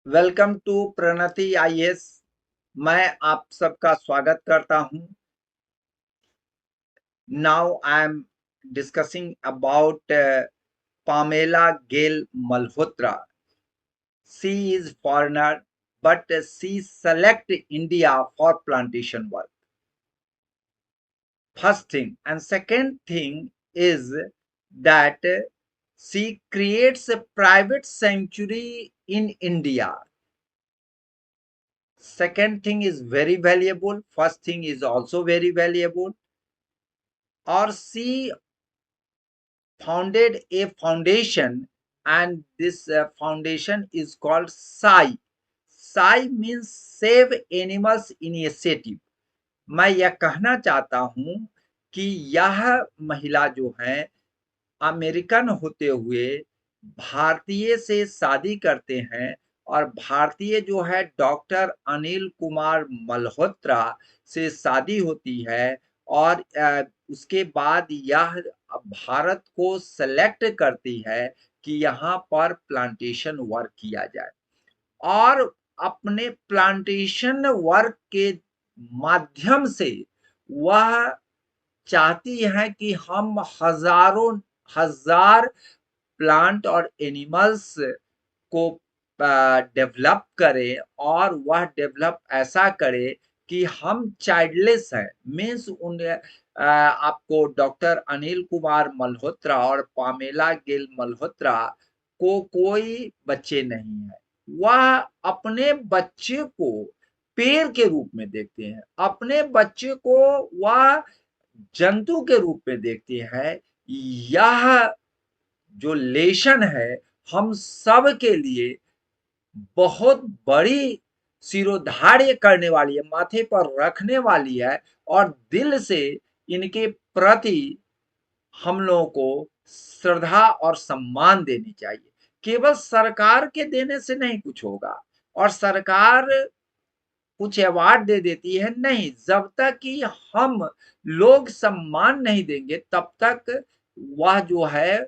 Welcome to Pranati IAS. मैं आप सबका स्वागत करता हूं। Now I am discussing about Pamela Gail Malhotra. She is foreigner but she select India for plantation work. First thing, and second thing is that she creates a private sanctuary in India. Second thing is very valuable, first thing is also very valuable. Or she founded a foundation, and this foundation is called sai. Sai means save animals initiative. मैं यह कहना चाहता हूं कि यह महिला जो है अमेरिकन होते हुए भारतीय से शादी करते हैं और भारतीय जो है डॉक्टर अनिल कुमार मल्होत्रा से शादी होती है। और उसके बाद यह भारत को सेलेक्ट करती है कि यहाँ पर प्लांटेशन वर्क किया जाए और अपने प्लांटेशन वर्क के माध्यम से वह चाहती है कि हम हजारों हजार प्लांट और एनिमल्स को डेवलप करें और वह डेवलप ऐसा करे कि हम चाइल्डलेस हैं। मीन्स उन आपको डॉक्टर अनिल कुमार मल्होत्रा और पामेला गेल मल्होत्रा को कोई बच्चे नहीं है। वह अपने बच्चे को पेड़ के रूप में देखते हैं, अपने बच्चे को वह जंतु के रूप में देखती है। यह जो लेशन है हम सब के लिए बहुत बड़ी सिरोधार्य करने वाली है, माथे पर रखने वाली है और दिल से इनके प्रति हम लोगों को श्रद्धा और सम्मान देनी चाहिए। केवल सरकार के देने से नहीं कुछ होगा और सरकार कुछ अवार्ड दे देती है नहीं, जब तक कि हम लोग सम्मान नहीं देंगे तब तक वह जो है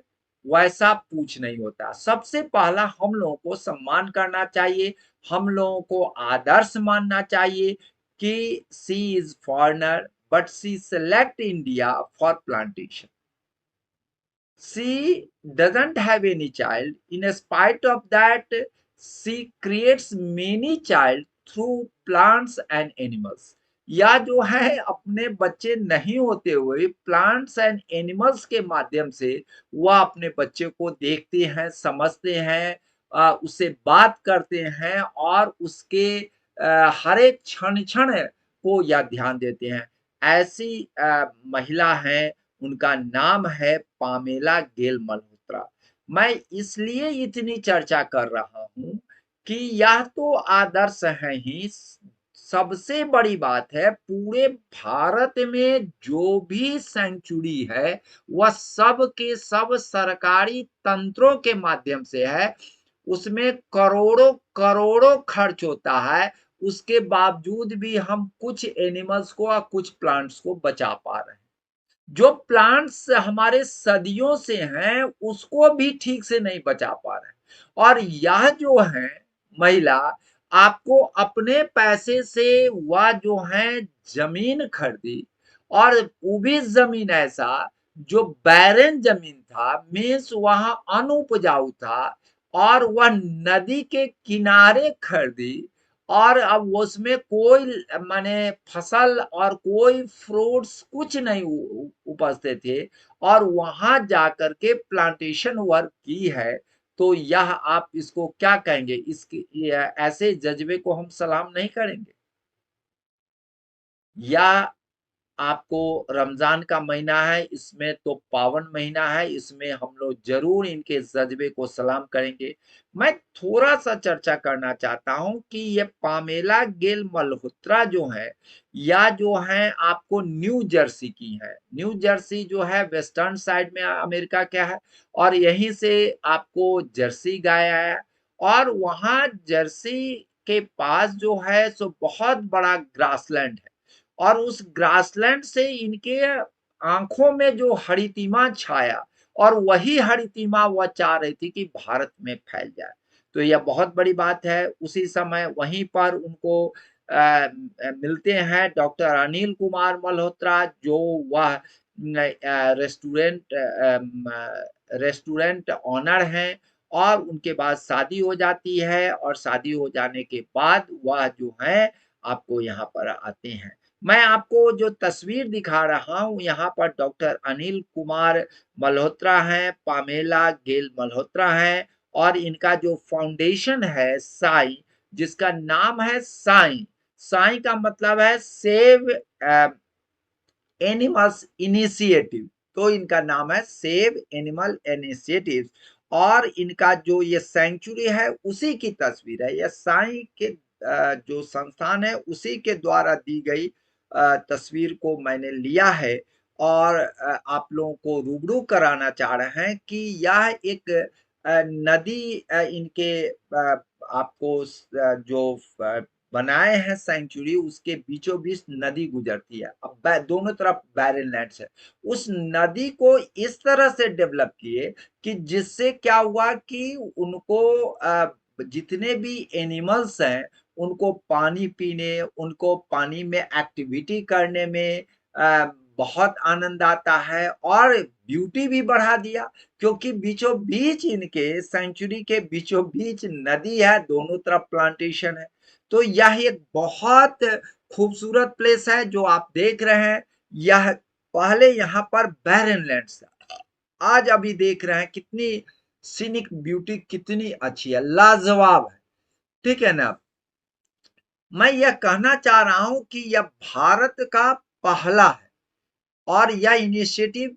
वैसा पूछ नहीं होता। सबसे पहला हम लोगों को सम्मान करना चाहिए, हम लोगों को आदर्श मानना चाहिए कि she is foreigner but she select India for plantation. She doesn't have any child. In spite of that, she creates many child through plants and animals. या जो है अपने बच्चे नहीं होते हुए प्लांट्स एंड एनिमल्स के माध्यम से वह अपने बच्चे को देखते हैं, समझते हैं, उससे बात करते हैं और उसके हर एक क्षण क्षण को यह ध्यान देते हैं। ऐसी महिला है, उनका नाम है पामेला गेल मल्होत्रा। मैं इसलिए इतनी चर्चा कर रहा हूं कि यह तो आदर्श है ही, सबसे बड़ी बात है पूरे भारत में जो भी सेंचुरी है वह सब के सब सरकारी तंत्रों के माध्यम से है। उसमें करोड़ों करोड़ों खर्च होता है, उसके बावजूद भी हम कुछ एनिमल्स को और कुछ प्लांट्स को बचा पा रहे हैं। जो प्लांट्स हमारे सदियों से हैं उसको भी ठीक से नहीं बचा पा रहे हैं। और यह जो है महिला आपको अपने पैसे से वह जो है जमीन खरीदी और वो भी जमीन ऐसा जो बैरन जमीन था, मीन्स वहां अनुपजाऊ था और वह नदी के किनारे खरीदी और अब उसमें कोई माने फसल और कोई फ्रूट्स कुछ नहीं उपजते थे और वहां जाकर के प्लांटेशन वर्क की है। तो यह आप इसको क्या कहेंगे? इसके ऐसे जज्बे को हम सलाम नहीं करेंगे? या आपको रमजान का महीना है, इसमें तो पावन महीना है, इसमें हम लोग जरूर इनके जज्बे को सलाम करेंगे। मैं थोड़ा सा चर्चा करना चाहता हूं कि ये पामेला गेल मल्होत्रा जो है या जो है आपको न्यू जर्सी की है। न्यू जर्सी जो है वेस्टर्न साइड में अमेरिका क्या है और यहीं से आपको जर्सी गाय आया और वहां जर्सी के पास जो है सो बहुत बड़ा ग्रासलैंड है और उस ग्रासलैंड से इनके आंखों में जो हरितिमा छाया और वही हरितिमा वह चाह रही थी कि भारत में फैल जाए। तो यह बहुत बड़ी बात है। उसी समय वहीं पर उनको मिलते हैं डॉक्टर अनिल कुमार मल्होत्रा, जो वह रेस्टोरेंट ऑनर हैं, और उनके बाद शादी हो जाती है, और शादी हो जाने के बाद वह जो है आपको यहाँ पर आते हैं। मैं आपको जो तस्वीर दिखा रहा हूँ यहाँ पर डॉक्टर अनिल कुमार मल्होत्रा हैं, पामेला गेल मल्होत्रा हैं, और इनका जो फाउंडेशन है साई, जिसका नाम है साई। साई का मतलब है सेव एनिमल्स इनिशिएटिव, तो इनका नाम है सेव एनिमल इनिशिएटिव। और इनका जो ये सेंचुरी है उसी की तस्वीर है। यह साई के जो संस्थान है उसी के द्वारा दी गई तस्वीर को मैंने लिया है, और आप लोगों को रूबरू कराना चाह रहे हैं कि यह एक नदी इनके आपको जो बनाए हैं सेंचुरी, उसके बीचों बीच नदी गुजरती है। अब दोनों तरफ बैरन लैंड्स है। उस नदी को इस तरह से डेवलप किए कि जिससे क्या हुआ कि उनको जितने भी एनिमल्स हैं उनको पानी पीने, उनको पानी में एक्टिविटी करने में बहुत आनंद आता है, और ब्यूटी भी बढ़ा दिया, क्योंकि बीचों बीच इनके सेंचुरी के बीचों बीच नदी है, दोनों तरफ प्लांटेशन है। तो यह एक बहुत खूबसूरत प्लेस है जो आप देख रहे हैं। यह पहले यहाँ पर बैरन लैंड्स था, आज अभी देख रहे हैं कितनी सीनिक ब्यूटी कितनी अच्छी है, लाजवाब है। ठीक है ना। मैं यह कहना चाह रहा हूं कि यह भारत का पहला है, और यह इनिशिएटिव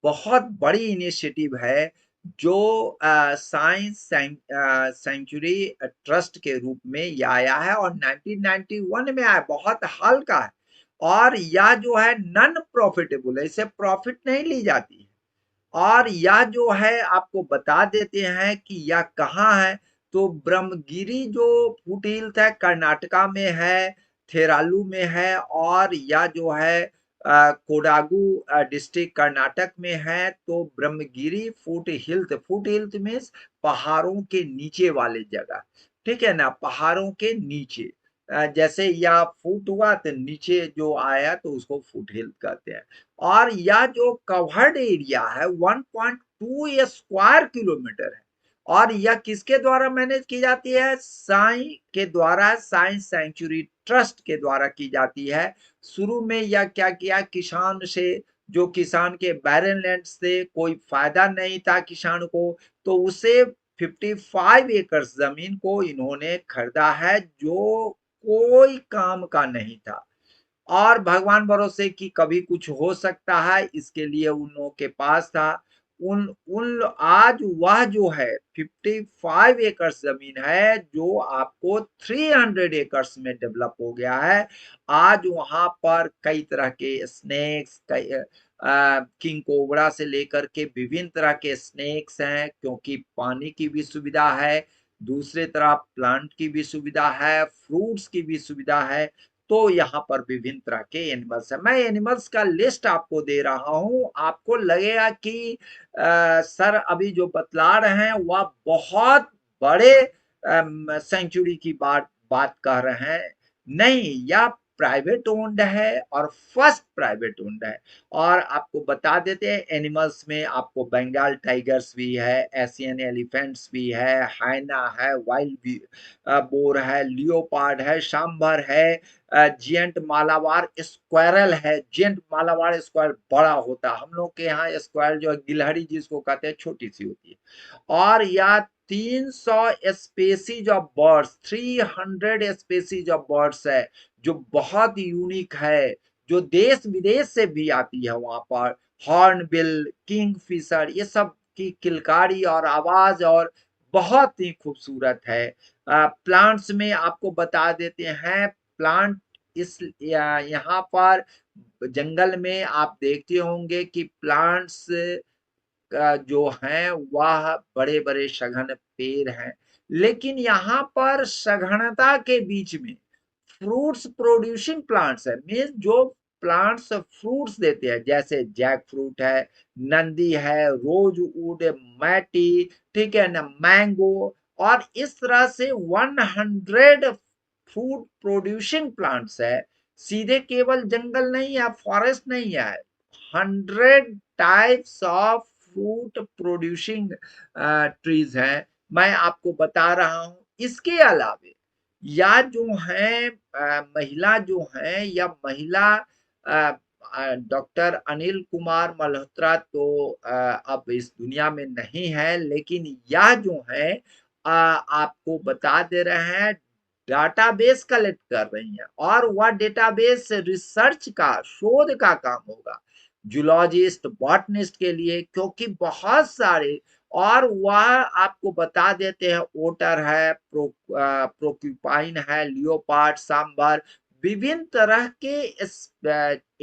बहुत बड़ी इनिशिएटिव है, जो साइंस सेंचुरी ट्रस्ट के रूप में यह आया है, और 1991 में आया, बहुत हाल का है। और यह जो है नॉन प्रॉफिटेबल है, इसे प्रॉफिट नहीं ली जाती है। और यह जो है आपको बता देते हैं कि यह कहाँ है। तो ब्रह्मगिरी जो फुट हिल्स है कर्नाटका में है, थेरालू में है, और यह जो है कोडागू डिस्ट्रिक्ट कर्नाटक में है। तो ब्रह्मगिरी फुट हिल्स मीन्स पहाड़ों के नीचे वाले जगह, ठीक है ना, पहाड़ों के नीचे। जैसे यह फुट हुआ तो नीचे जो आया तो उसको फुट हिल कहते हैं। और यह जो कवर्ड एरिया है 1.2 स्क्वायर किलोमीटर है, और यह किसके द्वारा मैनेज की जाती है? साई के द्वारा, साइंस सेंचुरी ट्रस्ट के द्वारा की जाती है। शुरू में यह क्या किया, किसान से, जो किसान के बैरन लैंड से कोई फायदा नहीं था किसान को, तो उसे 55 एकड़ जमीन को इन्होंने खरीदा है, जो कोई काम का नहीं था, और भगवान भरोसे कि कभी कुछ हो सकता है इसके लिए उन लोगों के पास था। उन उन आज वह जो है 55 एकर्स जमीन है, जो आपको 300 एकर्स में डेवलप हो गया है। आज वहां पर कई तरह के स्नेक्स, कई किंग कोबरा से लेकर के विभिन्न तरह के स्नेक्स हैं, क्योंकि पानी की भी सुविधा है, दूसरे तरफ प्लांट की भी सुविधा है, फ्रूट्स की भी सुविधा है। तो यहाँ पर विभिन्न तरह के एनिमल्स है। मैं एनिमल्स का लिस्ट आपको दे रहा हूँ, आपको लगेगा कि सर अभी जो बतला रहे हैं वह बहुत बड़े सेंचुरी की बात कह रहे हैं। नहीं, यह प्राइवेट ओन्ड है, और फर्स्ट प्राइवेट ओन्ड है। और आपको बता देते हैं एनिमल्स में आपको बंगाल टाइगर्स भी है, एशियन एलिफेंट्स भी है, हाइना है, वाइल्ड बोर है, लियोपार्ड है, सांभर है, जियंट मालाबार स्क्वायरल है। जियंट मालाबार स्क्वायर बड़ा होता है, हम लोग के यहाँ स्क्वायर जो है गिलहरी जिसको कहते हैं छोटी सी होती है। और यह 300 species of birds, 300 species of birds है, जो बहुत यूनिक है, जो देश विदेश से भी आती है वहां पर। हॉर्नबिल, किंगफिशर, ये सब की किलकारी और आवाज और बहुत ही खूबसूरत है। प्लांट्स में आपको बता देते हैं, प्लांट इस यहाँ पर जंगल में आप देखते होंगे कि प्लांट्स जो हैं वह बड़े बड़े सघन पेड़ हैं, लेकिन यहाँ पर सघनता के बीच में फ्रूट्स प्रोड्यूसिंग प्लांट्स है, मीन्स जो प्लांट्स फ्रूट्स देते हैं, जैसे जैक फ्रूट है, नंदी है, रोज वुड, मैटी, ठीक है ना, मैंगो, और इस तरह से 100 फूड प्रोड्यूसिंग प्लांट्स है। सीधे केवल जंगल नहीं है, फॉरेस्ट नहीं है, 100 types of fruit producing trees हैं, मैं आपको बता रहा हूं। इसके अलावे या जो है महिला जो है या महिला डॉक्टर अनिल कुमार मल्होत्रा तो अब इस दुनिया में नहीं है, लेकिन यह जो है आपको बता दे रहे हैं डाटाबेस कलेक्ट कर रही हैं, और वह डेटाबेस रिसर्च का, शोध का काम होगा जूलॉजिस्ट बॉटनिस्ट के लिए, क्योंकि बहुत सारे, और वह आपको बता देते हैं ओटर है, प्रोक्यूपाइन है, लियोपार्ड, सांबर, विभिन्न तरह के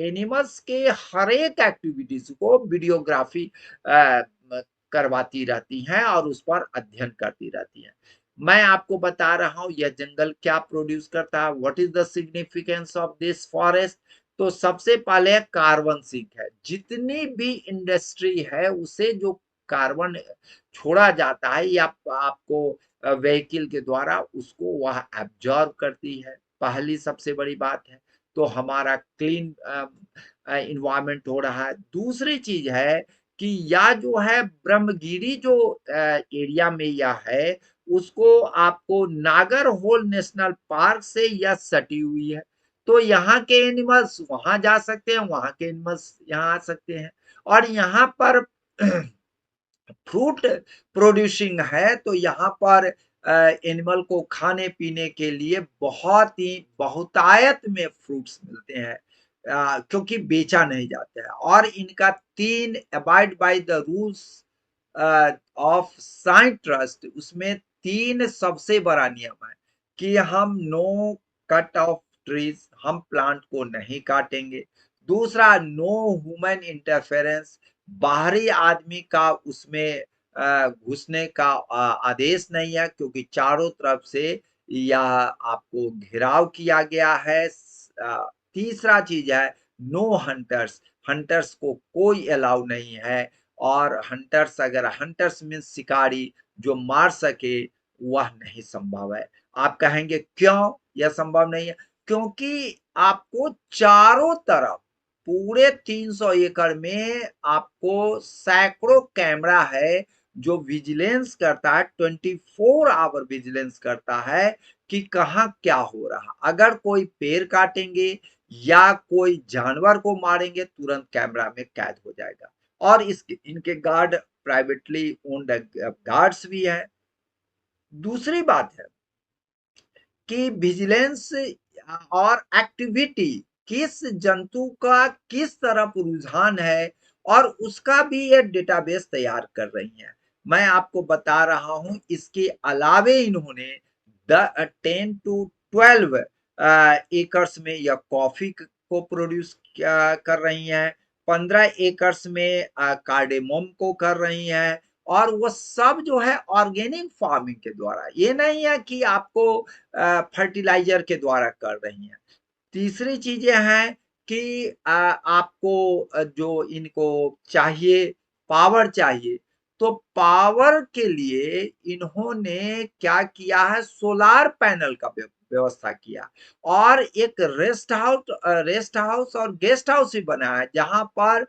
एनिमल्स के हर एक एक्टिविटीज को वीडियोग्राफी करवाती रहती हैं और उस पर अध्ययन करती रहती हैं। मैं आपको बता रहा हूं यह जंगल क्या प्रोड्यूस करता है, what is the significance of this forest. तो सबसे पहले कार्बन सिंक है, जितनी भी इंडस्ट्री है उसे जो कार्बन छोड़ा जाता है या आपको व्हीकल के द्वारा, उसको वह एब्जॉर्ब करती है, पहली सबसे बड़ी बात है। तो हमारा क्लीन इन्वायरमेंट हो रहा है। दूसरी चीज है कि या जो है ब्रह्मगिरी जो एरिया में या है, उसको आपको नागरहोल नेशनल पार्क से यह सटी हुई है। तो यहाँ के एनिमल्स वहां जा सकते हैं, वहां के एनिमल्स यहाँ आ सकते हैं। और यहाँ पर फ्रूट प्रोड्यूसिंग है, तो यहाँ पर एनिमल को खाने पीने के लिए बहुत ही बहुतायत में फ्रूट्स मिलते हैं, क्योंकि बेचा नहीं जाता है। और इनका 3 abide by the rules of science trust, उसमें 3 सबसे बड़ा नियम है कि हम नो कट ऑफ ट्रीज, हम प्लांट को नहीं काटेंगे। दूसरा, नो ह्यूमन इंटरफेरेंस, बाहरी आदमी का उसमें घुसने का आदेश नहीं है, क्योंकि चारों तरफ से यह आपको घेराव किया गया है। तीसरा चीज है नो हंटर्स, हंटर्स को कोई अलाउ नहीं है। और हंटर्स, अगर हंटर्स मीन्स शिकारी जो मार सके, वह नहीं संभव है। आप कहेंगे क्यों यह संभव नहीं है? क्योंकि आपको चारों तरफ पूरे 300 एकड़ में आपको सैकड़ों कैमरा है जो विजिलेंस करता है, 24 आवर विजिलेंस करता है कि कहाँ क्या हो रहा। अगर कोई पेड़ काटेंगे या कोई जानवर को मारेंगे, तुरंत कैमरा में कैद हो जाएगा। और इसके इनके गार्ड प्राइवेटली ओन्ड गार्ड्स भी हैं। दूसरी बात है कि विजिलेंस और एक्टिविटी, किस जंतु का किस तरफ रुझान है, और उसका भी ये डेटाबेस तैयार कर रही हैं। मैं आपको बता रहा हूं, इसके अलावे इन्होंने 10 to 12 एकर्स में यह कॉफी को प्रोड्यूस कर रही हैं, 15 एकर्स में कार्डेमोम को कर रही हैं। और वो सब जो है ऑर्गेनिक फार्मिंग के द्वारा, ये नहीं है कि आपको फर्टिलाइजर के द्वारा कर रही हैं। तीसरी चीजें हैं कि आपको जो इनको चाहिए, पावर चाहिए, तो पावर के लिए इन्होंने क्या किया है, सोलार पैनल का व्यवस्था किया। और एक रेस्ट हाउस और गेस्ट हाउस भी बना है, जहां पर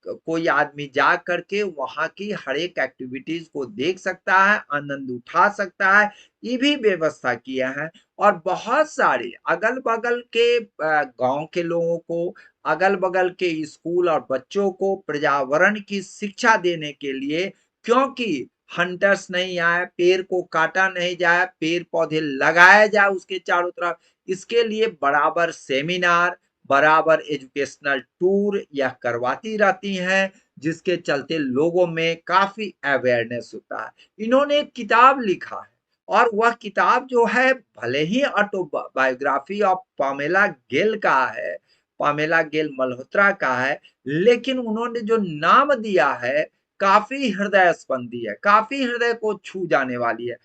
कोई आदमी जा करके वहां की हर एक एक्टिविटीज को देख सकता है, आनंद उठा सकता है, ये भी व्यवस्था किया है। और बहुत सारे अगल बगल के गांव के लोगों को, अगल बगल के स्कूल और बच्चों को पर्यावरण की शिक्षा देने के लिए, क्योंकि हंटर्स नहीं आए, पेड़ को काटा नहीं जाए, पेड़ पौधे लगाया जाए उसके चारों तरफ, इसके लिए बराबर सेमिनार, बराबर एजुकेशनल टूर यह करवाती रहती हैं, जिसके चलते लोगों में काफी अवेयरनेस होता है। इन्होंने एक किताब लिखा है, और वह किताब जो है भले ही ऑटोबायोग्राफी ऑफ पामेला गेल का है, पामेला गेल मल्होत्रा का है, लेकिन उन्होंने जो नाम दिया है काफी हृदय स्पंदी है, काफी हृदय को छू जाने वाली है।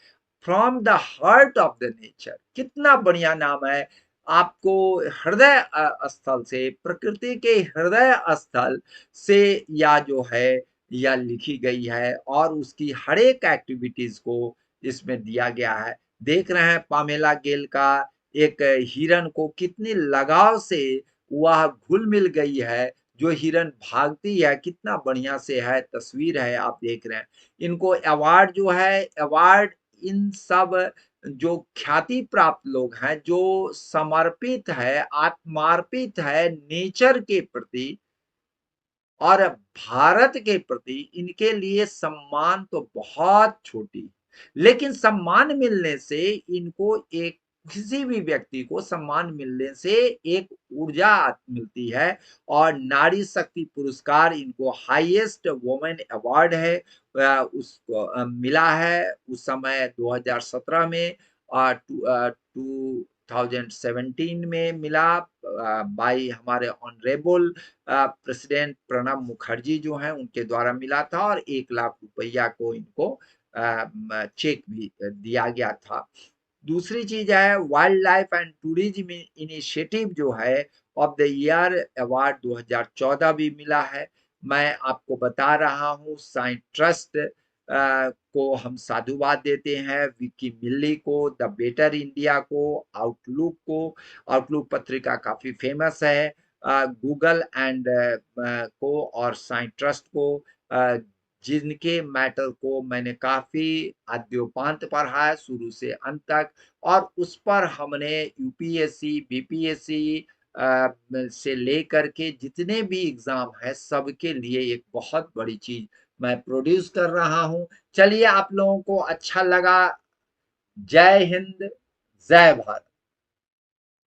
From the heart of the nature, कितना बढ़िया नाम है। आपको हृदय स्थल से, प्रकृति के हृदय स्थल से, या जो है या लिखी गई है और उसकी हर एक एक्टिविटीज को इसमें दिया गया है। देख रहे हैं पामेला गेल का एक हिरन को कितनी लगाव से वह घुल मिल गई है, जो हिरन भागती है कितना बढ़िया से है, तस्वीर है आप देख रहे हैं। इनको अवार्ड जो है, अवार्ड इन सब जो ख्याति प्राप्त लोग हैं, जो समर्पित है, आत्मार्पित है नेचर के प्रति और भारत के प्रति, इनके लिए सम्मान तो बहुत छोटी, लेकिन सम्मान मिलने से इनको एक किसी भी व्यक्ति को सम्मान मिलने से एक ऊर्जा मिलती है और नारी शक्ति पुरस्कार इनको हाईएस्ट वुमेन अवार्ड है उसको मिला है उस समय 2017 में और 2017 में मिला बाई हमारे ऑनरेबल प्रेसिडेंट प्रणब मुखर्जी जो हैं उनके द्वारा मिला था और 1 लाख रुपया को इनको चेक भी दिया गया था। दूसरी चीज है wild life and tourism initiative जो है ऑफ द ईयर अवार्ड 2014 भी मिला है। मैं आपको बता रहा हूँ साइंस ट्रस्ट को हम साधुवाद देते हैं, विकी मिल्ली को, द बेटर इंडिया को, आउटलुक को। आउटलुक पत्रिका काफी फेमस है, गूगल एंड को और साइंस ट्रस्ट को, जिनके मैटर को मैंने काफी आद्योपांत पढ़ा है शुरू से अंत तक और उस पर हमने यूपीएससी बीपीएससी से लेकर के जितने भी एग्जाम है सबके लिए एक बहुत बड़ी चीज मैं प्रोड्यूस कर रहा हूं। चलिए आप लोगों को अच्छा लगा। जय हिंद, जय भारत।